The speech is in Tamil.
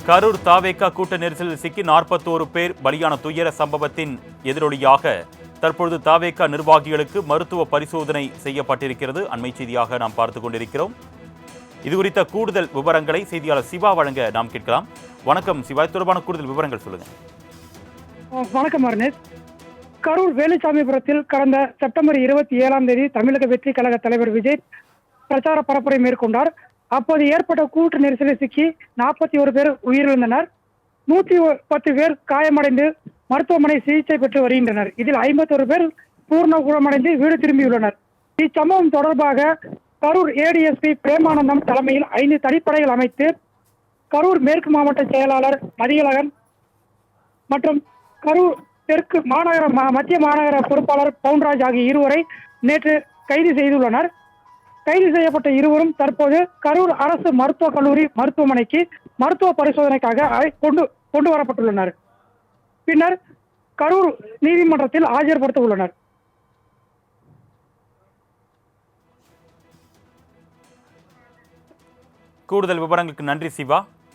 கரூர் தாவேகா கூட்ட நெரிசலில் சிக்கி 41 பேர் பலியான துயர சம்பவத்தின் எதிரொலியாக தற்பொழுது தாவேகா நிர்வாகிகளுக்கு மருத்துவ பரிசோதனை செய்யப்பட்டிருக்கிறது. அண்மை செய்தியாக நாம் பார்த்துக் கொண்டிருக்கிறோம். இதுகுறித்த கூடுதல் விவரங்களை செய்தியாளர் சிவா வழங்க நாம் கேட்கலாம். வணக்கம் சிவா, தொடர்பான கூடுதல் விவரங்கள் சொல்லுங்க. வணக்கம் அருணேஷ். கரூர் வேலுசாமிபுரத்தில் கடந்த செப்டம்பர் 27ஆம் தேதி தமிழக வெற்றி கழக தலைவர் விஜய் பிரச்சார பரப்புரை மேற்கொண்டார். அப்போது ஏற்பட்ட கூட்ட நெரிசலில் சிக்கி 41 பேர் உயிரிழந்தனர். 110 பேர் காயமடைந்து மருத்துவமனை சிகிச்சை பெற்று வருகின்றனர். இதில் 51 பேர் பூர்ண குணமடைந்து வீடு திரும்பியுள்ளனர். இச்சம்பவம் தொடர்பாக கரூர் ஏடிஎஸ்பி பிரேமானந்தம் தலைமையில் 5 தனிப்படைகள் அமைத்து கரூர் மேற்கு மாவட்ட செயலாளர் மதியழகன் மற்றும் கரூர் தெற்கு மத்திய மாநகர பொறுப்பாளர் பவுன்ராஜ் ஆகிய இருவரை நேற்று கைது செய்துள்ளனர். கைது செய்யப்பட்ட இருவரும் தற்போது கரூர் அரசு மருத்துவக் கல்லூரி மருத்துவமனைக்கு மருத்துவ பரிசோதனைக்காக கொண்டு வரப்பட்டுள்ளனர். பின்னர் கரூர் நீதிமன்றத்தில் ஆஜர்படுத்த உள்ளனர். கூடுதல் விவரங்களுக்கு நன்றி சிவா.